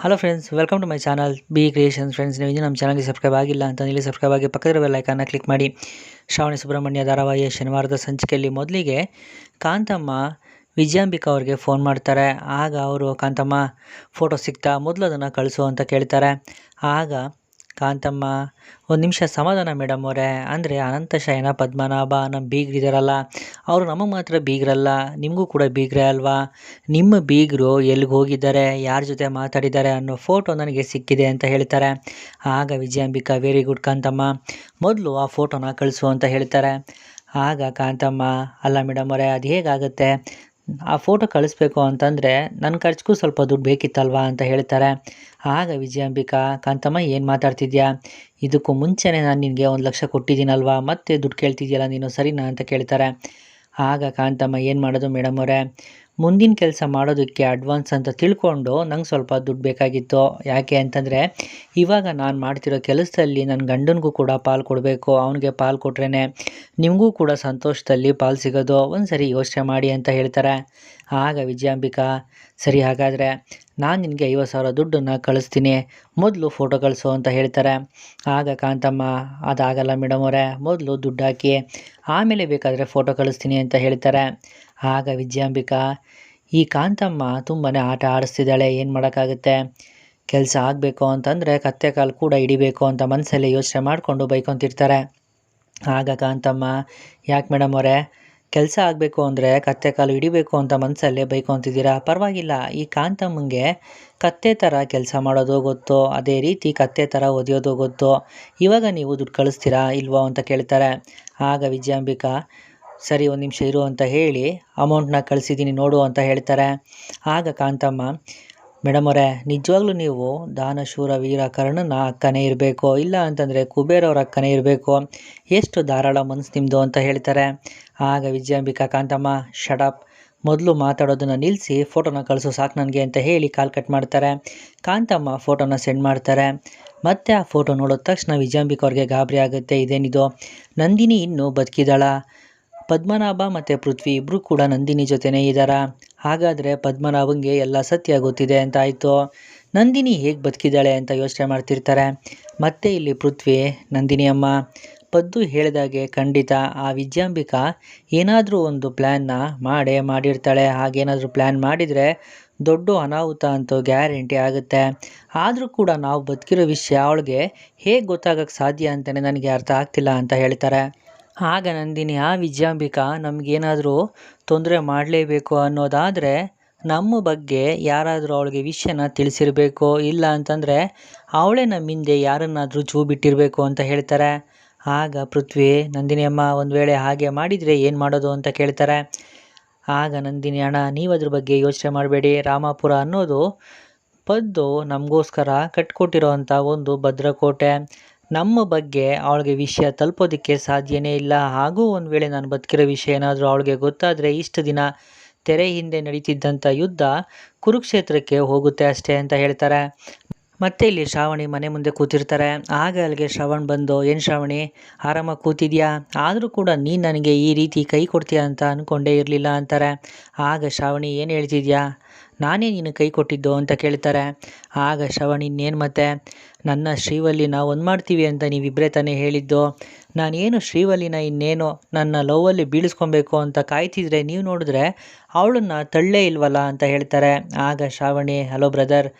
Hello friends, welcome to my channel B creations. Friends, ನೀವು ಇನ್ನೂ ನಮ್ಮ ಚಾನಲ್ಗೆ ಸಬ್ಸ್ಕ್ರೈಬ್ ಆಗಿಲ್ಲ ಅಂತ ಇಲ್ಲಿ ಸಬ್ಸ್ಕ್ರೈಬ್ ಆಗಿ ಪಕ್ಕದ ಬೆಲ್ ಐಕಾನ್ನ ಕ್ಲಿಕ್ ಮಾಡಿ. ಶ್ರಾವಣಿ ಸುಬ್ರಹ್ಮಣ್ಯ ಧಾರಾವಾಹಿಯ ಶನಿವಾರದ ಸಂಚಿಕೆಯಲ್ಲಿ ಮೊದಲಿಗೆ ಕಾಂತಮ್ಮ ವಿಜಯಾಂಬಿಕಾ ಅವ್ರಿಗೆ ಫೋನ್ ಮಾಡ್ತಾರೆ. ಆಗ ಅವರು ಕಾಂತಮ್ಮ ಫೋಟೋ ಸಿಗ್ತಾ ಮೊದಲು ಅದನ್ನು ಕಳಿಸು ಅಂತ ಕೇಳ್ತಾರೆ. ಆಗ ಕಾಂತಮ್ಮ ಒಂದು ನಿಮಿಷ ಸಮಾಧಾನ ಮೇಡಮ್ ಅವರೇ, ಅಂದರೆ ಅನಂತಶಯನ ಪದ್ಮನಾಭ ನಮ್ಮ ಬೀಗ್ರಿದಾರಲ್ಲ, ಅವರು ನಮಗೆ ಮಾತ್ರ ಬೀಗ್ರಲ್ಲ, ನಿಮಗೂ ಕೂಡ ಬೀಗ್ರೆ ಅಲ್ವಾ, ನಿಮ್ಮ ಬೀಗರು ಎಲ್ಲಿಗೆ ಹೋಗಿದ್ದಾರೆ, ಯಾರ ಜೊತೆ ಮಾತಾಡಿದ್ದಾರೆ ಅನ್ನೋ ಫೋಟೋ ನನಗೆ ಸಿಕ್ಕಿದೆ ಅಂತ ಹೇಳ್ತಾರೆ. ಆಗ ವಿಜಯಾಂಬಿಕಾ ವೆರಿ ಗುಡ್ ಕಾಂತಮ್ಮ, ಮೊದಲು ಆ ಫೋಟೋನ ಕಳಿಸು ಅಂತ ಹೇಳ್ತಾರೆ. ಆಗ ಕಾಂತಮ್ಮ ಅಲ್ಲ ಮೇಡಮ್ ಅವರೇ, ಅದು ಹೇಗಾಗುತ್ತೆ, ಆ ಫೋಟೋ ಕಳಿಸ್ಬೇಕು ಅಂತಂದರೆ ನನ್ನ ಖರ್ಚಿಗೂ ಸ್ವಲ್ಪ ದುಡ್ಡು ಬೇಕಿತ್ತಲ್ವಾ ಅಂತ ಹೇಳ್ತಾರೆ. ಆಗ ವಿಜಯಾಂಬಿಕಾ ಕಾಂತಮ್ಮ ಏನು ಮಾತಾಡ್ತಿದ್ಯಾ, ಇದಕ್ಕೂ ಮುಂಚೆನೇ ನಾನು ನಿನಗೆ 1,00,000 ಕೊಟ್ಟಿದ್ದೀನಲ್ವಾ, ಮತ್ತೆ ದುಡ್ಡು ಕೇಳ್ತಿದ್ಯಲ್ಲ ನೀನು, ಸರಿನಾ ಅಂತ ಕೇಳ್ತಾರೆ. ಆಗ ಕಾಂತಮ್ಮ ಏನು ಮಾಡೋದು ಮೇಡಮ್ ಅವರೇ, ಮುಂದಿನ ಕೆಲಸ ಮಾಡೋದಕ್ಕೆ ಅಡ್ವಾನ್ಸ್ ಅಂತ ತಿಳ್ಕೊಂಡು ನಂಗೆ ಸ್ವಲ್ಪ ದುಡ್ಡು ಬೇಕಾಗಿತ್ತು. ಯಾಕೆ ಅಂತಂದರೆ ಇವಾಗ ನಾನು ಮಾಡ್ತಿರೋ ಕೆಲಸದಲ್ಲಿ ನನ್ನ ಗಂಡನಿಗೂ ಕೂಡ ಪಾಲು ಕೊಡಬೇಕು, ಅವನಿಗೆ ಪಾಲು ಕೊಟ್ರೇ ನಿಮಗೂ ಕೂಡ ಸಂತೋಷದಲ್ಲಿ ಪಾಲು ಸಿಗೋದು, ಒಂದು ಸರಿ ಯೋಚನೆ ಮಾಡಿ ಅಂತ ಹೇಳ್ತಾರೆ. ಆಗ ವಿಜಯಾಂಬಿಕಾ ಸರಿ, ಹಾಗಾದರೆ ನಾನು ನಿನಗೆ 50,000 ದುಡ್ಡನ್ನು ಕಳಿಸ್ತೀನಿ, ಮೊದಲು ಫೋಟೋ ಕಳಿಸು ಅಂತ ಹೇಳ್ತಾರೆ. ಆಗ ಕಾಂತಮ್ಮ ಅದಾಗಲ್ಲ ಮೇಡಮ್ ಅವರೇ, ಮೊದಲು ದುಡ್ಡು ಹಾಕಿ ಆಮೇಲೆ ಬೇಕಾದರೆ ಫೋಟೋ ಕಳಿಸ್ತೀನಿ ಅಂತ ಹೇಳ್ತಾರೆ. ಆಗ ವಿಜಯಾಂಬಿಕಾ ಈ ಕಾಂತಮ್ಮ ತುಂಬಾ ಆಟ ಆಡಿಸ್ತಿದ್ದಾಳೆ, ಏನು ಮಾಡೋಕ್ಕಾಗುತ್ತೆ, ಕೆಲಸ ಆಗಬೇಕು ಅಂತಂದರೆ ಕತ್ತೆ ಕಾಲು ಕೂಡ ಹಿಡಿಬೇಕು ಅಂತ ಮನಸ್ಸಲ್ಲೇ ಯೋಚನೆ ಮಾಡಿಕೊಂಡು ಬೈಕೊತಿರ್ತಾರೆ. ಆಗ ಕಾಂತಮ್ಮ ಯಾಕೆ ಮೇಡಮ್ ಅವರೇ, ಕೆಲಸ ಆಗಬೇಕು ಅಂದರೆ ಕತ್ತೆ ಕಾಲು ಹಿಡಿಬೇಕು ಅಂತ ಮನಸ್ಸಲ್ಲೇ ಬೈಕೊತಿದ್ದೀರಾ, ಪರವಾಗಿಲ್ಲ, ಈ ಕಾಂತಮ್ಮಂಗೆ ಕತ್ತೆ ಥರ ಕೆಲಸ ಮಾಡೋದು ಗೊತ್ತು, ಅದೇ ರೀತಿ ಕತ್ತೆ ಥರ ಒದೆಯೋದು ಗೊತ್ತು, ಇವಾಗ ನೀವು ದುಡ್ಡು ಕಳಿಸ್ತೀರಾ ಇಲ್ವೋ ಅಂತ ಕೇಳ್ತಾರೆ. ಆಗ ವಿಜಯಾಂಬಿಕಾ ಸರಿ ಒಂದು ನಿಮಿಷ ಇರು ಅಂತ ಹೇಳಿ ಅಮೌಂಟ್ನ ಕಳಿಸಿದ್ದೀನಿ ನೋಡು ಅಂತ ಹೇಳ್ತಾರೆ. ಆಗ ಕಾಂತಮ್ಮ ಮೇಡಮ್ ಅವರೇ, ನಿಜವಾಗ್ಲೂ ನೀವು ದಾನಶೂರ ವೀರ ಕರ್ಣನ ಅಕ್ಕನೇ ಇರಬೇಕು, ಇಲ್ಲ ಅಂತಂದರೆ ಕುಬೇರವ್ರ ಅಕ್ಕನೇ ಇರಬೇಕು, ಎಷ್ಟು ಧಾರಾಳ ಮನಸ್ಸು ನಿಮ್ಮದು ಅಂತ ಹೇಳ್ತಾರೆ. ಆಗ ವಿಜಯಾಂಬಿಕಾ ಕಾಂತಮ್ಮ ಶಡಪ್, ಮೊದಲು ಮಾತಾಡೋದನ್ನು ನಿಲ್ಲಿಸಿ ಫೋಟೋನ ಕಳಿಸೋ ಸಾಕು ನನಗೆ ಅಂತ ಹೇಳಿ ಕಾಲ್ ಕಟ್ ಮಾಡ್ತಾರೆ. ಕಾಂತಮ್ಮ ಫೋಟೋನ ಸೆಂಡ್ ಮಾಡ್ತಾರೆ. ಮತ್ತು ಆ ಫೋಟೋ ನೋಡಿದ ತಕ್ಷಣ ವಿಜಯಾಂಬಿಕಾ ಅವ್ರಿಗೆ ಗಾಬರಿ ಆಗುತ್ತೆ, ಇದೇನಿದು, ನಂದಿನಿ ಇನ್ನೂ ಬದುಕಿದಾಳ, ಪದ್ಮನಾಭ ಮತ್ತು ಪೃಥ್ವಿ ಇಬ್ಬರು ಕೂಡ ನಂದಿನಿ ಜೊತೆನೇ ಇದ್ದಾರಾ, ಹಾಗಾದರೆ ಪದ್ಮನಾಭಂಗೆ ಎಲ್ಲ ಸತ್ಯ ಗೊತ್ತಿದೆ ಅಂತ ಆಯಿತು, ನಂದಿನಿ ಹೇಗೆ ಬದುಕಿದ್ದಾಳೆ ಅಂತ ಯೋಚನೆ ಮಾಡ್ತಿರ್ತಾರೆ. ಮತ್ತೆ ಇಲ್ಲಿ ಪೃಥ್ವಿ ನಂದಿನಿ ಅಮ್ಮ, ಪದ್ದು ಹೇಳಿದಾಗೆ ಖಂಡಿತ ಆ ವಿಜಯಾಂಬಿಕಾ ಏನಾದರೂ ಒಂದು ಪ್ಲ್ಯಾನ್ನ ಮಾಡಿರ್ತಾಳೆ, ಹಾಗೇನಾದರೂ ಪ್ಲ್ಯಾನ್ ಮಾಡಿದರೆ ದೊಡ್ಡ ಅನಾಹುತ ಅಂತೂ ಗ್ಯಾರಂಟಿ ಆಗುತ್ತೆ, ಆದರೂ ಕೂಡ ನಾವು ಬದುಕಿರೋ ವಿಷಯ ಅವಳಿಗೆ ಹೇಗೆ ಗೊತ್ತಾಗೋಕ್ಕೆ ಸಾಧ್ಯ ಅಂತಲೇ ನನಗೆ ಅರ್ಥ ಆಗ್ತಿಲ್ಲ ಅಂತ ಹೇಳ್ತಾರೆ. ಆಗ ನಂದಿನಿ ಆ ವಿಜಯಾಂಬಿಕಾ ನಮಗೇನಾದರೂ ತೊಂದರೆ ಮಾಡಲೇಬೇಕು ಅನ್ನೋದಾದರೆ ನಮ್ಮ ಬಗ್ಗೆ ಯಾರಾದರೂ ಅವಳಿಗೆ ವಿಷಯನ ತಿಳಿಸಿರಬೇಕು, ಇಲ್ಲ ಅಂತಂದರೆ ಅವಳೇ ನಮ್ಮ ಹಿಂದೆ ಯಾರನ್ನಾದರೂ ಚೂ ಬಿಟ್ಟಿರಬೇಕು ಅಂತ ಹೇಳ್ತಾರೆ. ಆಗ ಪೃಥ್ವಿ ನಂದಿನಿ ಅಮ್ಮ ಒಂದು ವೇಳೆ ಹಾಗೆ ಮಾಡಿದರೆ ಏನು ಮಾಡೋದು ಅಂತ ಕೇಳ್ತಾರೆ. ಆಗ ನಂದಿನಿ ಅಣ್ಣ, ನೀವು ಅದ್ರ ಬಗ್ಗೆ ಯೋಚನೆ ಮಾಡಬೇಡಿ, ರಾಮಾಪುರ ಅನ್ನೋದು ಪದ್ದು ನಮಗೋಸ್ಕರ ಕಟ್ಕೊಟ್ಟಿರೋ ಅಂಥ ಒಂದು ಭದ್ರಕೋಟೆ, ನಮ್ಮ ಬಗ್ಗೆ ಅವಳಿಗೆ ವಿಷಯ ತಲುಪೋದಕ್ಕೆ ಸಾಧ್ಯನೇ ಇಲ್ಲ, ಹಾಗೂ ಒಂದು ವೇಳೆ ನಾನು ಬದುಕಿರೋ ವಿಷಯ ಏನಾದರೂ ಅವಳಿಗೆ ಗೊತ್ತಾದರೆ ಇಷ್ಟು ದಿನ ತೆರೆ ಹಿಂದೆ ನಡೀತಿದ್ದಂಥ ಯುದ್ಧ ಕುರುಕ್ಷೇತ್ರಕ್ಕೆ ಹೋಗುತ್ತೆ ಅಷ್ಟೇ ಅಂತ ಹೇಳ್ತಾರೆ. ಮತ್ತೆ ಇಲ್ಲಿ ಶ್ರಾವಣಿ ಮನೆ ಮುಂದೆ ಕೂತಿರ್ತಾರೆ. ಆಗ ಅಲ್ಲಿಗೆ ಶ್ರವಣ್ ಬಂದು, ಏನು ಶ್ರಾವಣಿ ಆರಾಮಾಗಿ ಕೂತಿದ್ಯಾ, ಆದರೂ ಕೂಡ ನೀನು ನನಗೆ ಈ ರೀತಿ ಕೈ ಕೊಡ್ತೀಯಾ ಅಂತ ಅಂದ್ಕೊಂಡೇ ಇರಲಿಲ್ಲ ಅಂತಾರೆ. ಆಗ ಶ್ರಾವಣಿ ಏನು ಹೇಳ್ತಿದ್ಯಾ, ನಾನೇ ನೀನು ಕೈ ಕೊಟ್ಟಿದ್ದು ಅಂತ ಕೇಳ್ತಾರೆ. ಆಗ ಶ್ರವಣ್ ಇನ್ನೇನು ಮತ್ತೆ, ನನ್ನ ಶ್ರೀವಲ್ಲಿನ ಒಂದು ಮಾಡ್ತೀವಿ ಅಂತ ನೀವಿಬ್ಬರೇ ತಾನೇ ಹೇಳಿದ್ದು, ನಾನೇನು ಶ್ರೀವಲ್ಲಿನ ಇನ್ನೇನು ನನ್ನ ಲವ್ವಲ್ಲಿ ಬೀಳಿಸ್ಕೊಬೇಕು ಅಂತ ಕಾಯ್ತಿದ್ರೆ ನೀವು ನೋಡಿದ್ರೆ ಅವಳನ್ನು ತಳ್ಳೇ ಇಲ್ವಲ್ಲ ಅಂತ ಹೇಳ್ತಾರೆ. ಆಗ ಶ್ರಾವಣಿ, ಹಲೋ ಬ್ರದರ್,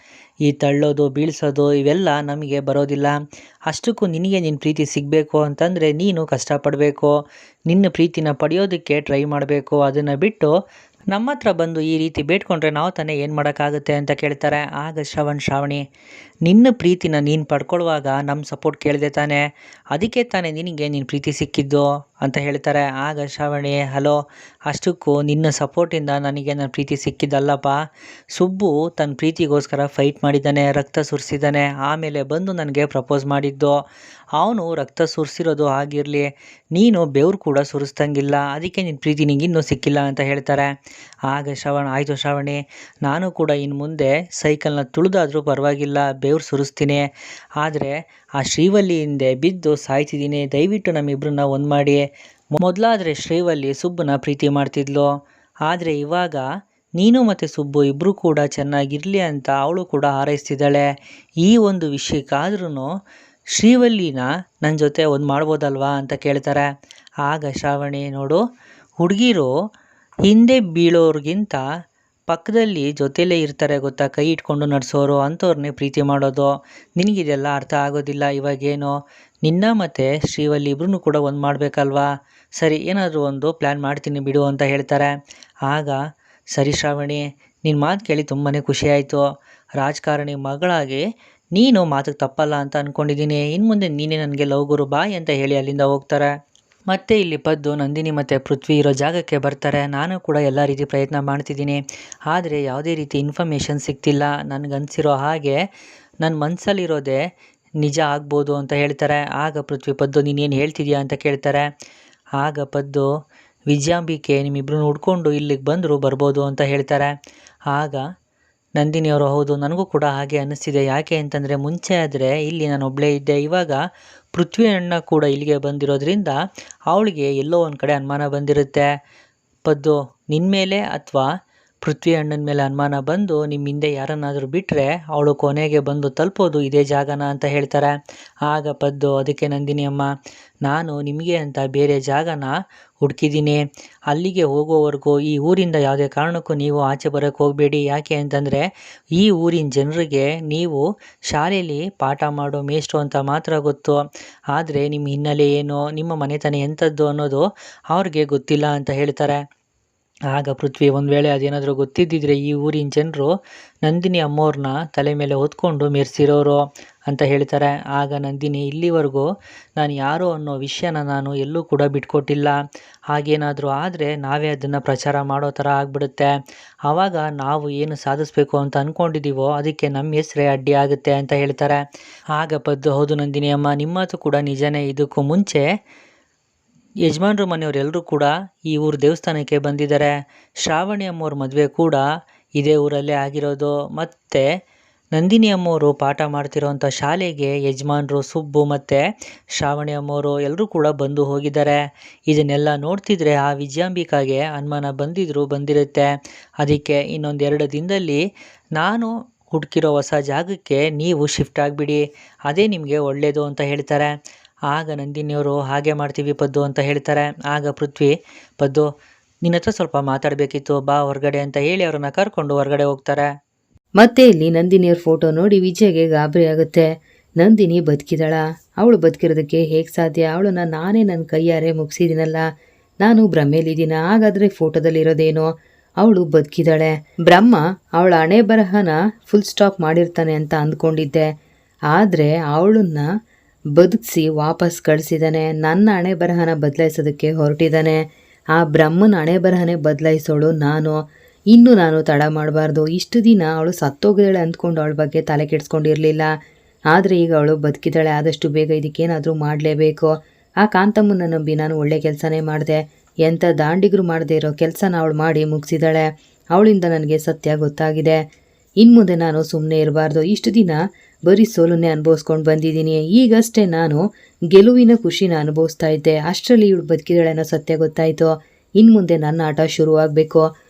ಈ ತಳ್ಳೋದು ಬೀಳಿಸೋದು ಇವೆಲ್ಲ ನಮಗೆ ಬರೋದಿಲ್ಲ, ಅಷ್ಟಕ್ಕೂ ನಿನಗೆ ನಿನ್ನ ಪ್ರೀತಿ ಸಿಗಬೇಕು ಅಂತಂದರೆ ನೀನು ಕಷ್ಟಪಡಬೇಕು, ನಿನ್ನ ಪ್ರೀತಿನ ಪಡೆಯೋದಕ್ಕೆ ಟ್ರೈ ಮಾಡಬೇಕು, ಅದನ್ನು ಬಿಟ್ಟು ನಮ್ಮ ಹತ್ರ ಬಂದು ಈ ರೀತಿ ಬೇಡ್ಕೊಂಡ್ರೆ ನಾವು ತಾನೇ ಏನು ಮಾಡೋಕ್ಕಾಗುತ್ತೆ ಅಂತ ಕೇಳ್ತಾರೆ. ಆಗ ಶ್ರಾವಣಿ, ನಿನ್ನ ಪ್ರೀತಿನ ನೀನು ಪಡ್ಕೊಳ್ಳುವಾಗ ನಮ್ಮ ಸಪೋರ್ಟ್ ಕೇಳಿದೆ ತಾನೇ, ಅದಕ್ಕೆ ತಾನೇ ನಿನಗೆ ನಿನ್ನ ಪ್ರೀತಿ ಸಿಕ್ಕಿದ್ದು ಅಂತ ಹೇಳ್ತಾರೆ. ಆಗ ಶ್ರಾವಣಿ, ಹಲೋ, ಅಷ್ಟಕ್ಕೂ ನಿನ್ನ ಸಪೋರ್ಟಿಂದ ನನಗೆ ನನ್ನ ಪ್ರೀತಿ ಸಿಕ್ಕಿದ್ದಲ್ಲಪ್ಪ, ಸುಬ್ಬು ತನ್ನ ಪ್ರೀತಿಗೋಸ್ಕರ ಫೈಟ್ ಮಾಡಿದ್ದಾನೆ, ರಕ್ತ ಸುರಿಸಿದ್ದಾನೆ, ಆಮೇಲೆ ಬಂದು ನನಗೆ ಪ್ರಪೋಸ್ ಮಾಡಿದ್ದು, ಅವನು ರಕ್ತ ಸುರಿಸಿರೋದು ಆಗಿರಲಿ, ನೀನು ಬೆವರು ಕೂಡ ಸುರಿಸ್ದಂಗಿಲ್ಲ, ಅದಕ್ಕೆ ನಿನ್ನ ಪ್ರೀತಿ ನಿಂಗೆ ಇನ್ನೂ ಸಿಕ್ಕಿಲ್ಲ ಅಂತ ಹೇಳ್ತಾರೆ. ಆಗ ಆಯಿತು ಶ್ರಾವಣಿ, ನಾನು ಕೂಡ ಇನ್ನು ಮುಂದೆ ಸೈಕಲ್ನ ತುಳಿದಾದರೂ ಪರವಾಗಿಲ್ಲ ಬೆವರು ಸುರಿಸ್ತೀನಿ, ಆದರೆ ಆ ಶ್ರೀವಲ್ಲಿ ಹಿಂದೆ ಬಿದ್ದು ಸಾಯ್ತಿದ್ದೀನಿ, ದಯವಿಟ್ಟು ನಮ್ಮಿಬ್ಬರನ್ನ ಒಂದು ಮಾಡಿ, ಮೊದಲಾದರೆ ಶ್ರೀವಲ್ಲಿ ಸುಬ್ಬನ ಪ್ರೀತಿ ಮಾಡ್ತಿದ್ಲು, ಆದರೆ ಇವಾಗ ನೀನು ಮತ್ತು ಸುಬ್ಬು ಇಬ್ಬರು ಕೂಡ ಚೆನ್ನಾಗಿರಲಿ ಅಂತ ಅವಳು ಕೂಡ ಹಾರೈಸ್ತಿದ್ದಾಳೆ. ಈ ಒಂದು ವಿಷಯಕ್ಕಾದ್ರೂ ಶ್ರೀವಲ್ಲಿನ ನನ್ನ ಜೊತೆ ಒಂದು ಮಾಡ್ಬೋದಲ್ವಾ ಅಂತ ಕೇಳ್ತಾರೆ. ಆಗ ಶ್ರಾವಣಿ, ನೋಡು, ಹುಡುಗಿರು ಹಿಂದೆ ಬೀಳೋರ್ಗಿಂತ ಪಕ್ಕದಲ್ಲಿ ಜೊತೆಲೇ ಇರ್ತಾರೆ ಗೊತ್ತಾ, ಕೈ ಇಟ್ಕೊಂಡು ನಡೆಸೋರು, ಅಂಥವ್ರನ್ನೇ ಪ್ರೀತಿ ಮಾಡೋದು. ನಿನಗಿದೆಲ್ಲ ಅರ್ಥ ಆಗೋದಿಲ್ಲ. ಇವಾಗೇನು ನಿನ್ನ ಮತ್ತು ಶ್ರೀವಲ್ಲಿ ಇಬ್ರು ಕೂಡ ಒಂದು ಮಾಡಬೇಕಲ್ವಾ? ಸರಿ, ಏನಾದರೂ ಒಂದು ಪ್ಲ್ಯಾನ್ ಮಾಡ್ತೀನಿ ಬಿಡು ಅಂತ ಹೇಳ್ತಾರೆ. ಆಗ ಸರಿ ಶ್ರಾವಣಿ, ನಿನ್ನ ಮಾತು ಕೇಳಿ ತುಂಬಾ ಖುಷಿ ಆಯಿತು. ರಾಜಕಾರಣಿ ಮಗಳಾಗಿ ನೀನು ಮಾತಿಗೆ ತಪ್ಪಲ್ಲ ಅಂತ ಅಂದ್ಕೊಂಡಿದ್ದೀನಿ. ಇನ್ನು ಮುಂದೆ ನೀನೇ ನನಗೆ ಲವ್ ಗುರು, ಬಾಯ್ ಅಂತ ಹೇಳಿ ಅಲ್ಲಿಂದ ಹೋಗ್ತಾರೆ. ಮತ್ತೆ ಇಲ್ಲಿ ಪದ್ದು ನಂದಿನಿ ಮತ್ತು ಪೃಥ್ವಿ ಇರೋ ಜಾಗಕ್ಕೆ ಬರ್ತಾರೆ. ನಾನು ಕೂಡ ಎಲ್ಲ ರೀತಿ ಪ್ರಯತ್ನ ಮಾಡ್ತಿದ್ದೀನಿ, ಆದರೆ ಯಾವುದೇ ರೀತಿ ಇನ್ಫಾರ್ಮೇಷನ್ ಸಿಗ್ತಿಲ್ಲ. ನನಗನ್ಸಿರೋ ಹಾಗೆ ನನ್ನ ಮನಸ್ಸಲ್ಲಿರೋದೇ ನಿಜ ಆಗ್ಬೋದು ಅಂತ ಹೇಳ್ತಾರೆ. ಆಗ ಪೃಥ್ವಿ, ಪದ್ದು ನೀನೇನು ಹೇಳ್ತಿದ್ಯಾ ಅಂತ ಕೇಳ್ತಾರೆ. ಆಗ ಪದ್ದು, ವಿಜಯಾಂಬಿಕೆ ನಿಮ್ಮಿಬ್ಬರನ್ನ ಹುಡ್ಕೊಂಡು ಇಲ್ಲಿಗೆ ಬರ್ಬೋದು ಅಂತ ಹೇಳ್ತಾರೆ. ಆಗ ನಂದಿನಿಯವರು, ಹೌದು ನನಗೂ ಕೂಡ ಹಾಗೆ ಅನ್ನಿಸ್ತಿದೆ. ಯಾಕೆ ಅಂತಂದರೆ ಮುಂಚೆ ಆದರೆ ಇಲ್ಲಿ ನಾನು ಒಬ್ಬಳೇ ಇದ್ದೆ, ಇವಾಗ ಪೃಥ್ವಿ ಅಣ್ಣ ಕೂಡ ಇಲ್ಲಿಗೆ ಬಂದಿರೋದ್ರಿಂದ ಅವಳಿಗೆ ಎಲ್ಲೋ ಒಂದು ಕಡೆ ಅನುಮಾನ ಬಂದಿರುತ್ತೆ. ಪದ್ದು, ನಿನ್ನ ಮೇಲೆ ಅಥವಾ ಪೃಥ್ವಿ ಅಣ್ಣನ ಮೇಲೆ ಅನುಮಾನ ಬಂದು ನಿಮ್ಮ ಹಿಂದೆ ಯಾರನ್ನಾದರೂ ಬಿಟ್ಟರೆ ಅವಳು ಕೊನೆಗೆ ಬಂದು ತಲುಪೋದು ಇದೇ ಜಾಗನ ಅಂತ ಹೇಳ್ತಾರೆ. ಆಗ ಪದ್ದು, ಅದಕ್ಕೆ ನಂದಿನಿ ಅಮ್ಮ, ನಾನು ನಿಮಗೆ ಅಂತ ಬೇರೆ ಜಾಗನ ಹುಡುಕಿದ್ದೀನಿ. ಅಲ್ಲಿಗೆ ಹೋಗೋವರೆಗೂ ಈ ಊರಿಂದ ಯಾವುದೇ ಕಾರಣಕ್ಕೂ ನೀವು ಆಚೆ ಬರೋಕ್ಕೆ ಹೋಗಬೇಡಿ. ಯಾಕೆ ಅಂತಂದರೆ ಈ ಊರಿನ ಜನರಿಗೆ ನೀವು ಶಾಲೆಯಲ್ಲಿ ಪಾಠ ಮಾಡೋ ಮೇಷ್ಟ್ರು ಅಂತ ಮಾತ್ರ ಗೊತ್ತು, ಆದರೆ ನಿಮ್ಮ ಹಿನ್ನೆಲೆ ಏನು, ನಿಮ್ಮ ಮನೆತನ ಎಂಥದ್ದು ಅನ್ನೋದು ಅವ್ರಿಗೆ ಗೊತ್ತಿಲ್ಲ ಅಂತ ಹೇಳ್ತಾರೆ. ಆಗ ಪೃಥ್ವಿ, ಒಂದು ವೇಳೆ ಅದೇನಾದರೂ ಗೊತ್ತಿದ್ದಿದ್ರೆ ಈ ಊರಿನ ಜನರು ನಂದಿನಿ ಅಮ್ಮವ್ರನ್ನ ತಲೆ ಮೇಲೆ ಹೊತ್ಕೊಂಡು ಮೆರೆಸಿರೋರು ಅಂತ ಹೇಳ್ತಾರೆ. ಆಗ ನಂದಿನಿ, ಇಲ್ಲಿವರೆಗೂ ನಾನು ಯಾರು ಅನ್ನೋ ವಿಷಯನ ನಾನು ಎಲ್ಲೂ ಕೂಡ ಬಿಟ್ಕೊಟ್ಟಿಲ್ಲ. ಹಾಗೇನಾದರೂ ಆದರೆ ನಾವೇ ಅದನ್ನು ಪ್ರಚಾರ ಮಾಡೋ ಥರ ಆಗಿಬಿಡುತ್ತೆ. ಆವಾಗ ನಾವು ಏನು ಸಾಧಿಸ್ಬೇಕು ಅಂತ ಅಂದ್ಕೊಂಡಿದ್ದೀವೋ ಅದಕ್ಕೆ ನಮ್ಮ ಹೆಸರೇ ಅಡ್ಡಿ ಆಗುತ್ತೆ ಅಂತ ಹೇಳ್ತಾರೆ. ಆಗ ಪದ್ದು, ಹೌದು ನಂದಿನಿ ಅಮ್ಮ, ನಿಮ್ಮ ಮಾತು ಕೂಡ ನಿಜನೇ. ಇದಕ್ಕೂ ಮುಂಚೆ ಯಜಮಾನ್ರು ಮನೆಯವರೆಲ್ಲರೂ ಕೂಡ ಈ ಊರು ದೇವಸ್ಥಾನಕ್ಕೆ ಬಂದಿದ್ದಾರೆ. ಶ್ರಾವಣಿ ಅಮ್ಮವ್ರ ಮದುವೆ ಕೂಡ ಇದೇ ಊರಲ್ಲೇ ಆಗಿರೋದು. ಮತ್ತು ನಂದಿನಿ ಅಮ್ಮವರು ಪಾಠ ಮಾಡ್ತಿರೋಂಥ ಶಾಲೆಗೆ ಯಜಮಾನ್ರು ಸುಬ್ಬು ಮತ್ತು ಶ್ರಾವಣಿ ಅಮ್ಮವರು ಎಲ್ಲರೂ ಕೂಡ ಬಂದು ಹೋಗಿದ್ದಾರೆ. ಇದನ್ನೆಲ್ಲ ನೋಡ್ತಿದ್ರೆ ಆ ವಿಜಯಾಂಬಿಕಾಗೆ ಅನುಮಾನ ಬಂದಿರುತ್ತೆ. ಅದಕ್ಕೆ ಇನ್ನೊಂದು 2 ದಿನದಲ್ಲಿ ನಾನು ಹುಡುಕಿರೋ ಹೊಸ ಜಾಗಕ್ಕೆ ನೀವು ಶಿಫ್ಟ್ ಆಗಿಬಿಡಿ, ಅದೇ ನಿಮಗೆ ಒಳ್ಳೆಯದು ಅಂತ ಹೇಳ್ತಾರೆ. ಆಗ ನಂದಿನಿಯವರು, ಹಾಗೆ ಮಾಡ್ತೀವಿ ಪದ್ದು ಅಂತ ಹೇಳ್ತಾರೆ. ಆಗ ಪೃಥ್ವಿ, ಪದ್ದು ನಿನ್ನ ಹತ್ರ ಸ್ವಲ್ಪ ಮಾತಾಡಬೇಕಿತ್ತು, ಬಾ ಹೊರಗಡೆ ಅಂತ ಹೇಳಿ ಅವ್ರನ್ನ ಕರ್ಕೊಂಡು ಹೊರಗಡೆ ಹೋಗ್ತಾರೆ. ಮತ್ತೆ ಇಲ್ಲಿ ನಂದಿನಿಯವ್ರ ಫೋಟೋ ನೋಡಿ ವಿಜಯ್ಗೆ ಗಾಬರಿ ಆಗುತ್ತೆ. ನಂದಿನಿ ಬದುಕಿದಾಳ, ಅವಳು ಬದುಕಿರೋದಕ್ಕೆ ಹೇಗೆ ಸಾಧ್ಯ? ಅವಳನ್ನ ನಾನೇ ನನ್ನ ಕೈಯಾರೆ ಮುಗಿಸಿದ್ದೀನಲ್ಲ, ನಾನು ಭ್ರಮೇಲಿದ್ದೀನ? ಹಾಗಾದರೆ ಫೋಟೋದಲ್ಲಿರೋದೇನೋ ಅವಳು ಬದುಕಿದಾಳೆ. ಬ್ರಹ್ಮ ಅವಳ ಹಣೆ ಬರಹನ ಫುಲ್ ಸ್ಟಾಪ್ ಮಾಡಿರ್ತಾನೆ ಅಂತ ಅಂದ್ಕೊಂಡಿದ್ದೆ, ಆದರೆ ಅವಳನ್ನ ಬದುಕಿಸಿ ವಾಪಸ್ ಕಳಿಸಿದ್ದಾನೆ. ನನ್ನ ಹಣೆ ಬರಹನ ಬದಲಾಯಿಸೋದಕ್ಕೆ ಹೊರಟಿದ್ದಾನೆ. ಆ ಬ್ರಹ್ಮನ ಹಣೆ ಬರಹನೇ ಬದಲಾಯಿಸೋಳು ನಾನು. ಇನ್ನೂ ನಾನು ತಡ ಮಾಡಬಾರ್ದು. ಇಷ್ಟು ದಿನ ಅವಳು ಸತ್ತೋಗಿದ್ದಾಳೆ ಅಂದ್ಕೊಂಡು ಅವಳ ಬಗ್ಗೆ ತಲೆ ಕೆಡಿಸ್ಕೊಂಡಿರಲಿಲ್ಲ, ಆದರೆ ಈಗ ಅವಳು ಬದುಕಿದ್ದಾಳೆ. ಆದಷ್ಟು ಬೇಗ ಇದಕ್ಕೇನಾದರೂ ಮಾಡಲೇಬೇಕು. ಆ ಕಾಂತಮ್ಮನ ನಂಬಿ ನಾನು ಒಳ್ಳೆ ಕೆಲಸನೇ ಮಾಡಿದೆ. ಎಂಥ ದಾಂಡಿಗರು ಮಾಡದೇ ಇರೋ ಕೆಲಸನ ಅವಳು ಮಾಡಿ ಮುಗಿಸಿದಾಳೆ. ಅವಳಿಂದ ನನಗೆ ಸತ್ಯ ಗೊತ್ತಾಗಿದೆ. ಇನ್ನು ಮುಂದೆ ನಾನು ಸುಮ್ಮನೆ ಇರಬಾರ್ದು. ಇಷ್ಟು ದಿನ ಬರೀ ಸೋಲನ್ನೇ ಅನುಭವಿಸ್ಕೊಂಡು ಬಂದಿದ್ದೀನಿ. ಈಗಷ್ಟೇ ನಾನು ಗೆಲುವಿನ ಖುಷಿನ ಅನುಭವಿಸ್ತಾ ಇದ್ದೆ, ಅಷ್ಟರಲ್ಲಿ ಇವಳು ಬದುಕಿದಾಳೆ ಅನ್ನೋ ಸತ್ಯ ಗೊತ್ತಾಯಿತು. ಇನ್ನು ಮುಂದೆ ನನ್ನ ಆಟ ಶುರುವಾಗಬೇಕು.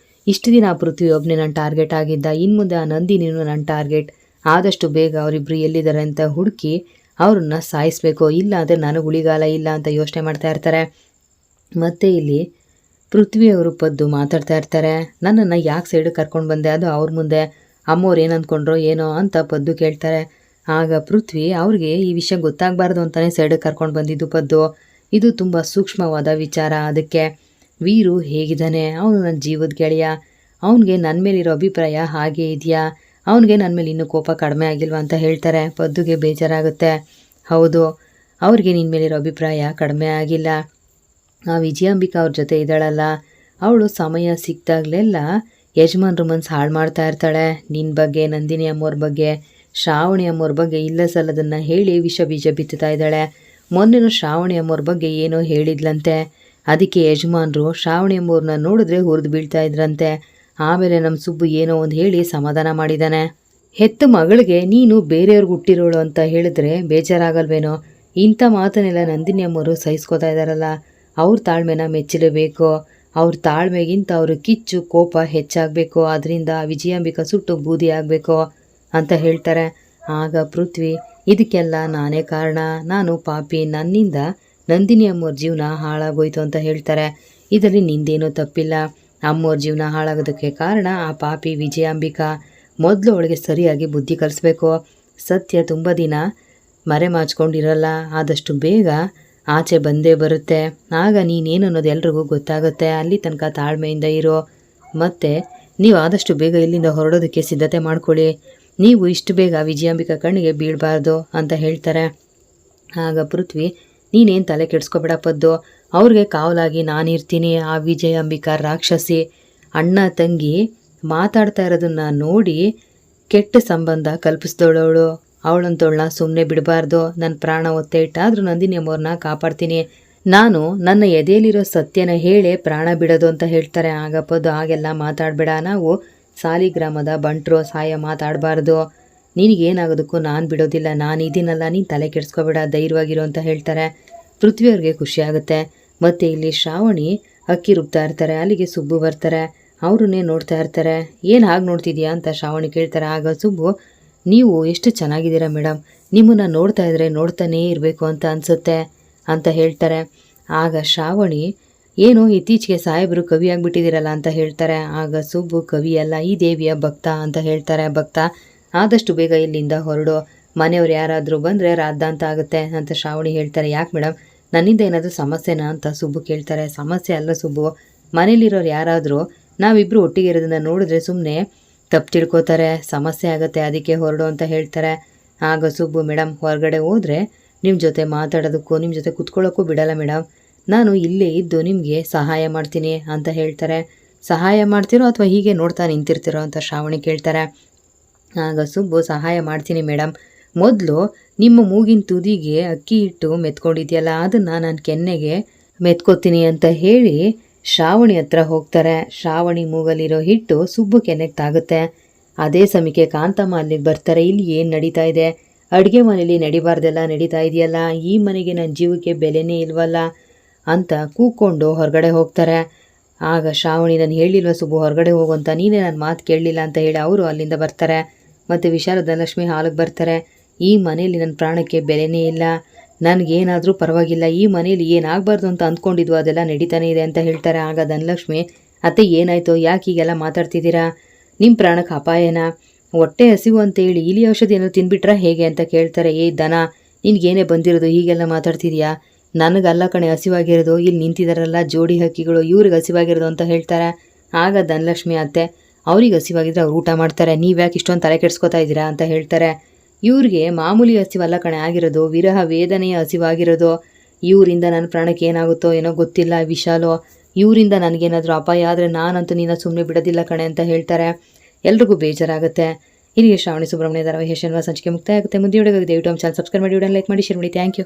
ಇಷ್ಟು ದಿನ ಆ ಪೃಥ್ವಿ ಒಬ್ಬನೇ ನನ್ನ ಟಾರ್ಗೆಟ್ ಆಗಿದ್ದ, ಇನ್ನು ಮುಂದೆ ಆ ನಂದಿನಿನೂ ನನ್ನ ಟಾರ್ಗೆಟ್. ಆದಷ್ಟು ಬೇಗ ಅವರಿಬ್ಬರು ಎಲ್ಲಿದ್ದಾರೆ ಅಂತ ಹುಡುಕಿ ಅವ್ರನ್ನ ಸಾಯಿಸಬೇಕು, ಇಲ್ಲ ಅಂದರೆ ನನಗೆ ಉಳಿಗಾಲ ಇಲ್ಲ ಅಂತ ಯೋಚನೆ ಮಾಡ್ತಾ ಇರ್ತಾರೆ. ಮತ್ತು ಇಲ್ಲಿ ಪೃಥ್ವಿಯವರು ಪದ್ದು ಮಾತಾಡ್ತಾ ಇರ್ತಾರೆ. ನನ್ನನ್ನು ಯಾಕೆ ಸೈಡಿಗೆ ಕರ್ಕೊಂಡು ಬಂದೆ, ಅದು ಅವ್ರ ಮುಂದೆ. ಅಮ್ಮವ್ರು ಏನು ಅಂದ್ಕೊಂಡ್ರೋ ಏನೋ ಅಂತ ಪದ್ದು ಕೇಳ್ತಾರೆ. ಆಗ ಪೃಥ್ವಿ, ಅವ್ರಿಗೆ ಈ ವಿಷಯ ಗೊತ್ತಾಗಬಾರ್ದು ಅಂತಲೇ ಸೈಡಿಗೆ ಕರ್ಕೊಂಡು ಬಂದಿದ್ದು ಪದ್ದು. ಇದು ತುಂಬ ಸೂಕ್ಷ್ಮವಾದ ವಿಚಾರ. ಅದಕ್ಕೆ ವೀರು ಹೇಗಿದ್ದಾನೆ, ಅವನು ನನ್ನ ಜೀವದ ಗೆಳೆಯ, ಅವನಿಗೆ ನನ್ನ ಮೇಲಿರೋ ಅಭಿಪ್ರಾಯ ಹಾಗೇ ಇದೆಯಾ, ಅವನಿಗೆ ನನ್ನ ಮೇಲೆ ಇನ್ನೂ ಕೋಪ ಕಡಿಮೆ ಆಗಿಲ್ವ ಅಂತ ಹೇಳ್ತಾರೆ. ಪದ್ದುಗೆ ಬೇಜಾರಾಗುತ್ತೆ. ಹೌದು, ಅವ್ರಿಗೆ ನಿನ್ನ ಮೇಲಿರೋ ಅಭಿಪ್ರಾಯ ಕಡಿಮೆ ಆಗಿಲ್ಲ. ಆ ವಿಜಯಾಂಬಿಕಾ ಅವ್ರ ಜೊತೆ ಇದ್ದಾಳಲ್ಲ, ಅವಳು ಸಮಯ ಸಿಕ್ತಾಗಲೆಲ್ಲ ಯಜಮಾನ್ರ ಮನ್ಸು ಹಾಳು ಮಾಡ್ತಾ ಇರ್ತಾಳೆ. ನಿನ್ನ ಬಗ್ಗೆ, ನಂದಿನಿ ಅಮ್ಮವ್ರ ಬಗ್ಗೆ, ಶ್ರಾವಣಿ ಅಮ್ಮವ್ರ ಬಗ್ಗೆ ಇಲ್ಲ ಸಲ್ಲದನ್ನು ಹೇಳಿ ವಿಷ ಬೀಜ ಬಿತ್ತುತ್ತಾ ಇದ್ದಾಳೆ. ಮೊನ್ನೆನೂ ಶ್ರಾವಣಿ ಅಮ್ಮವ್ರ ಬಗ್ಗೆ ಏನೋ ಹೇಳಿದ್ಲಂತೆ. ಅದಕ್ಕೆ ಯಜಮಾನ್ರು ಶ್ರಾವಣಿ ಅಮ್ಮವ್ರನ್ನ ನೋಡಿದ್ರೆ ಹುರಿದು ಬೀಳ್ತಾ ಇದ್ರಂತೆ. ಆಮೇಲೆ ನಮ್ಮ ಸುಬ್ಬು ಏನೋ ಒಂದು ಹೇಳಿ ಸಮಾಧಾನ ಮಾಡಿದ್ದಾನೆ. ಹೆತ್ತ ಮಗಳಿಗೆ ನೀನು ಬೇರೆಯವ್ರಿಗೆ ಹುಟ್ಟಿರೋಳು ಅಂತ ಹೇಳಿದ್ರೆ ಬೇಜಾರಾಗಲ್ವೇನೋ? ಇಂಥ ಮಾತನ್ನೆಲ್ಲ ನಂದಿನಿ ಅಮ್ಮವರು ಸಹಿಸ್ಕೋತಾ ಇದ್ದಾರಲ್ಲ, ಅವ್ರ ತಾಳ್ಮೆನ ಮೆಚ್ಚಲೇಬೇಕು. ಅವ್ರ ತಾಳ್ಮೆಗಿಂತ ಅವ್ರ ಕಿಚ್ಚು ಕೋಪ ಹೆಚ್ಚಾಗಬೇಕು, ಅದರಿಂದ ವಿಜಯಾಂಬಿಕಾ ಸುಟ್ಟು ಬೂದಿ ಆಗಬೇಕು ಅಂತ ಹೇಳ್ತಾರೆ. ಆಗ ಪೃಥ್ವಿ, ಇದಕ್ಕೆಲ್ಲ ನಾನೇ ಕಾರಣ, ನಾನು ಪಾಪಿ, ನನ್ನಿಂದ ನಂದಿನಿ ಅಮ್ಮೋರ ಜೀವನ ಹಾಳಾಗೋಯ್ತು ಅಂತ ಹೇಳ್ತಾರೆ. ಇದರಲ್ಲಿ ನಿಂದೇನೂ ತಪ್ಪಿಲ್ಲ. ಅಮ್ಮೋರ ಜೀವನ ಹಾಳಾಗೋದಕ್ಕೆ ಕಾರಣ ಆ ಪಾಪಿ ವಿಜಯಾಂಬಿಕಾ. ಮೊದಲು ಅವಳಿಗೆ ಸರಿಯಾಗಿ ಬುದ್ಧಿ ಕಲಿಸ್ಬೇಕು. ಸತ್ಯ ತುಂಬ ದಿನ ಮರೆ ಮಾಚ್ಕೊಂಡಿರಲ್ಲ, ಆದಷ್ಟು ಬೇಗ ಆಚೆ ಬಂದೇ ಬರುತ್ತೆ. ಆಗ ನೀನೇನು ಅನ್ನೋದು ಎಲ್ರಿಗೂ ಗೊತ್ತಾಗುತ್ತೆ. ಅಲ್ಲಿ ತನಕ ತಾಳ್ಮೆಯಿಂದ ಇರೋ, ಮತ್ತು ನೀವು ಆದಷ್ಟು ಬೇಗ ಇಲ್ಲಿಂದ ಹೊರಡೋದಕ್ಕೆ ಸಿದ್ಧತೆ ಮಾಡ್ಕೊಳ್ಳಿ. ನೀವು ಇಷ್ಟು ಬೇಗ ವಿಜಯಾಂಬಿಕಾ ಕಣ್ಣಿಗೆ ಬೀಳಬಾರ್ದು ಅಂತ ಹೇಳ್ತಾರೆ. ಆಗ ಪೃಥ್ವಿ, ನೀನೇನು ತಲೆ ಕೆಡಿಸ್ಕೊಬೇಡ ಪದ್ದು, ಅವ್ರಿಗೆ ಕಾವಲಾಗಿ ನಾನಿರ್ತೀನಿ. ಆ ವಿಜಯಾಂಬಿಕಾ ರಾಕ್ಷಸಿ ಅಣ್ಣ ತಂಗಿ ಮಾತಾಡ್ತಾ ಇರೋದನ್ನ ನೋಡಿ ಕೆಟ್ಟ ಸಂಬಂಧ ಕಲ್ಪಿಸ್ದವಳವಳು. ಅವಳಂತವಳನ್ನ ಸುಮ್ಮನೆ ಬಿಡಬಾರ್ದು. ನನ್ನ ಪ್ರಾಣ ಒತ್ತೆ ಇಟ್ಟಾದರೂ ನಂದಿನಿ ಅಮ್ಮವ್ರನ್ನ ಕಾಪಾಡ್ತೀನಿ. ನಾನು ನನ್ನ ಎದೆಯಲ್ಲಿರೋ ಸತ್ಯನ ಹೇಳೇ ಪ್ರಾಣ ಬಿಡೋದು ಅಂತ ಹೇಳ್ತಾರೆ. ಆಗ ಪದ್ದು, ಹಾಗೆಲ್ಲ ಮಾತಾಡಬೇಡ, ನಾವು ಸಾಲಿಗ್ರಾಮದ ಬಂಟ್ರು, ಸಹಾಯ ಮಾತಾಡಬಾರ್ದು. ನಿನಗೇನಾಗೋದಕ್ಕೂ ನಾನು ಬಿಡೋದಿಲ್ಲ, ನಾನು ಇದೀನಲ್ಲ, ನೀನು ತಲೆ ಕೆಡಿಸ್ಕೋಬೇಡ, ಧೈರ್ಯವಾಗಿರೋ ಅಂತ ಹೇಳ್ತಾರೆ. ಪೃಥ್ವಿಯವ್ರಿಗೆ ಖುಷಿ ಆಗುತ್ತೆ. ಮತ್ತು ಇಲ್ಲಿ ಶ್ರಾವಣಿ ಅಕ್ಕಿ ರುಬ್ತಾ ಇರ್ತಾರೆ. ಅಲ್ಲಿಗೆ ಸುಬ್ಬು ಬರ್ತಾರೆ. ಅವ್ರನ್ನೇ ನೋಡ್ತಾ ಇರ್ತಾರೆ. ಏನು ಹಾಗೆ ನೋಡ್ತಿದ್ಯಾ ಅಂತ ಶ್ರಾವಣಿ ಕೇಳ್ತಾರೆ. ಆಗ ಸುಬ್ಬು, ನೀವು ಎಷ್ಟು ಚೆನ್ನಾಗಿದ್ದೀರಾ ಮೇಡಮ್, ನಿಮ್ಮನ್ನು ನೋಡ್ತಾ ಇದ್ರೆ ನೋಡ್ತಾನೇ ಇರಬೇಕು ಅಂತ ಅನಿಸುತ್ತೆ ಅಂತ ಹೇಳ್ತಾರೆ. ಆಗ ಶ್ರಾವಣಿ, ಏನು ಇತ್ತೀಚೆಗೆ ಸಾಹೇಬರು ಕವಿ ಆಗಿಬಿಟ್ಟಿದ್ದೀರಲ್ಲ ಅಂತ ಹೇಳ್ತಾರೆ. ಆಗ ಸುಬ್ಬು, ಕವಿ ಅಲ್ಲ, ಈ ದೇವಿಯ ಭಕ್ತ ಅಂತ ಹೇಳ್ತಾರೆ. ಭಕ್ತ, ಆದಷ್ಟು ಬೇಗ ಇಲ್ಲಿಂದ ಹೊರಡು, ಮನೆಯವ್ರು ಯಾರಾದರೂ ಬಂದರೆ ರಾದ್ದಾಂತ ಆಗುತ್ತೆ ಅಂತ ಶ್ರಾವಣಿ ಹೇಳ್ತಾರೆ. ಯಾಕೆ ಮೇಡಮ್, ನನ್ನಿಂದ ಏನಾದರೂ ಸಮಸ್ಯೆನಾ ಅಂತ ಸುಬ್ಬು ಕೇಳ್ತಾರೆ. ಸಮಸ್ಯೆ ಅಲ್ಲ ಸುಬ್ಬು, ಮನೇಲಿರೋರು ಯಾರಾದರೂ ನಾವಿಬ್ಬರು ಒಟ್ಟಿಗೆ ಇರೋದನ್ನ ನೋಡಿದ್ರೆ ಸುಮ್ಮನೆ ತಪ್ಪು ತಿಳ್ಕೊತಾರೆ, ಸಮಸ್ಯೆ ಆಗುತ್ತೆ, ಅದಕ್ಕೆ ಹೊರಡು ಅಂತ ಹೇಳ್ತಾರೆ. ಆಗ ಸುಬ್ಬು, ಮೇಡಮ್ ಹೊರಗಡೆ ಹೋದರೆ ನಿಮ್ಮ ಜೊತೆ ಮಾತಾಡೋದಕ್ಕೂ ನಿಮ್ಮ ಜೊತೆ ಕುತ್ಕೊಳ್ಳೋಕ್ಕೂ ಬಿಡಲ್ಲ ಮೇಡಮ್, ನಾನು ಇಲ್ಲೇ ಇದ್ದು ನಿಮಗೆ ಸಹಾಯ ಮಾಡ್ತೀನಿ ಅಂತ ಹೇಳ್ತಾರೆ. ಸಹಾಯ ಮಾಡ್ತಿರೋ ಅಥವಾ ಹೀಗೆ ನೋಡ್ತಾ ನಿಂತಿರ್ತಿರೋ ಅಂತ ಶ್ರಾವಣಿ ಕೇಳ್ತಾರೆ. ಆಗ ಸುಬ್ಬು, ಸಹಾಯ ಮಾಡ್ತೀನಿ ಮೇಡಮ್, ಮೊದಲು ನಿಮ್ಮ ಮೂಗಿನ ತುದಿಗೆ ಅಕ್ಕಿ ಹಿಟ್ಟು ಮೆತ್ಕೊಂಡಿದೆಯಲ್ಲ ಅದನ್ನು ನಾನು ಕೆನ್ನೆಗೆ ಮೆತ್ಕೋತೀನಿ ಅಂತ ಹೇಳಿ ಶ್ರಾವಣಿ ಹತ್ರ ಹೋಗ್ತಾರೆ. ಶ್ರಾವಣಿ ಮೂಗಲಿರೋ ಹಿಟ್ಟು ಸುಬ್ಬು ಕೆನ್ನೆಗೆ ತಾಗುತ್ತೆ. ಅದೇ ಸಮಯಕ್ಕೆ ಕಾಂತಮ್ಮ ಅಲ್ಲಿಗೆ ಬರ್ತಾರೆ. ಇಲ್ಲಿ ಏನು ನಡೀತಾ ಇದೆ, ಅಡುಗೆ ಮನೇಲಿ ನಡಿಬಾರ್ದೆಲ್ಲ ನಡೀತಾ ಇದೆಯಲ್ಲ, ಈ ಮನೆಗೆ ನನ್ನ ಜೀವಕ್ಕೆ ಬೆಲೆನೇ ಇಲ್ವಲ್ಲ ಅಂತ ಕೂಕ್ಕೊಂಡು ಹೊರಗಡೆ ಹೋಗ್ತಾರೆ. ಆಗ ಶ್ರಾವಣಿ, ನಾನು ಹೇಳಿಲ್ವ ಸುಬ್ಬು ಹೊರಗಡೆ ಹೋಗುವಂತ, ನೀನೇ ನನ್ನ ಮಾತು ಕೇಳಲಿಲ್ಲ ಅಂತ ಹೇಳಿ ಅವರು ಅಲ್ಲಿಂದ ಬರ್ತಾರೆ. ಮತ್ತು ವಿಶಾಲ ಧನಲಕ್ಷ್ಮಿ ಹಾಲಿಗೆ ಬರ್ತಾರೆ. ಈ ಮನೇಲಿ ನನ್ನ ಪ್ರಾಣಕ್ಕೆ ಬೆಲೆನೇ ಇಲ್ಲ, ನನಗೇನಾದರೂ ಪರವಾಗಿಲ್ಲ, ಈ ಮನೇಲಿ ಏನಾಗಬಾರ್ದು ಅಂತ ಅಂದ್ಕೊಂಡಿದ್ವು ಅದೆಲ್ಲ ನಡೀತಾನೆ ಇದೆ ಅಂತ ಹೇಳ್ತಾರೆ. ಆಗ ಧನಲಕ್ಷ್ಮಿ, ಅತ್ತೆ ಏನಾಯಿತು, ಯಾಕೆ ಹೀಗೆಲ್ಲ ಮಾತಾಡ್ತಿದ್ದೀರಾ, ನಿಮ್ಮ ಪ್ರಾಣಕ್ಕೆ ಅಪಾಯನ, ಹೊಟ್ಟೆ ಹಸಿವು ಅಂತೇಳಿ ಇಲಿ ಔಷಧಿ ಏನೋ ತಿನ್ಬಿಟ್ರಾ ಹೇಗೆ ಅಂತ ಕೇಳ್ತಾರೆ. ಏ ದನ, ನಿನಗೇನೇ ಬಂದಿರೋದು, ಹೀಗೆಲ್ಲ ಮಾತಾಡ್ತಿದ್ಯಾ, ನನಗಲ್ಲ ಕಣೆ ಹಸಿವಾಗಿರೋದು, ಇಲ್ಲಿ ನಿಂತಿದ್ದಾರಲ್ಲ ಜೋಡಿ ಹಕ್ಕಿಗಳು, ಇವ್ರಿಗೆ ಹಸಿವಾಗಿರೋದು ಅಂತ ಹೇಳ್ತಾರೆ. ಆಗ ಧನಲಕ್ಷ್ಮಿ ಅತ್ತೆ, ಅವ್ರಿಗೆ ಹಸಿವಾಗಿದ್ರೆ ಅವ್ರು ಊಟ ಮಾಡ್ತಾರೆ, ನೀವ್ಯಾಕೆ ಇಷ್ಟೊಂದು ತಲೆ ಕೆಡಿಸ್ಕೊತಾ ಇದ್ದೀರಾ ಅಂತ ಹೇಳ್ತಾರೆ. ಇವ್ರಿಗೆ ಮಾಮೂಲಿ ಹಸಿವಲ್ಲ ಕಣೆ ಆಗಿರೋದು, ವಿರಹ ವೇದನೆಯ ಹಸಿವಾಗಿರೋದು. ಇವರಿಂದ ನನ್ನ ಪ್ರಾಣಕ್ಕೆ ಏನಾಗುತ್ತೋ ಏನೋ ಗೊತ್ತಿಲ್ಲ ವಿಶಾಲು, ಇವರಿಂದ ನನಗೇನಾದರೂ ಅಪಾಯ ಆದರೆ ನಾನಂತೂ ನಿನ್ನ ಸುಮ್ಮನೆ ಬಿಡೋದಿಲ್ಲ ಕಣೆ ಅಂತ ಹೇಳ್ತಾರೆ. ಎಲ್ರಿಗೂ ಬೇಜಾರಾಗುತ್ತೆ. ಇಲ್ಲಿಗೆ ಶ್ರಾವಣಿ ಸುಬ್ರಹ್ಮಣ್ಯ ಧಾರಾವಾಹಿ ಶನಿವಾರ ಸಂಚಿಕೆ ಮುಕ್ತಾಯ ಆಗುತ್ತೆ. ಮುಂದೆ ದಯವಿಟ್ಟು ನಮ್ಮ ಚಾನಲ್ ಸಬ್ಸ್ಕ್ರೈಬ್ ಮಾಡಿ, ವಿಡಿಯೋನ ಲೈಕ್ ಮಾಡಿ, ಶೇರ್ ಮಾಡಿ. Thank you.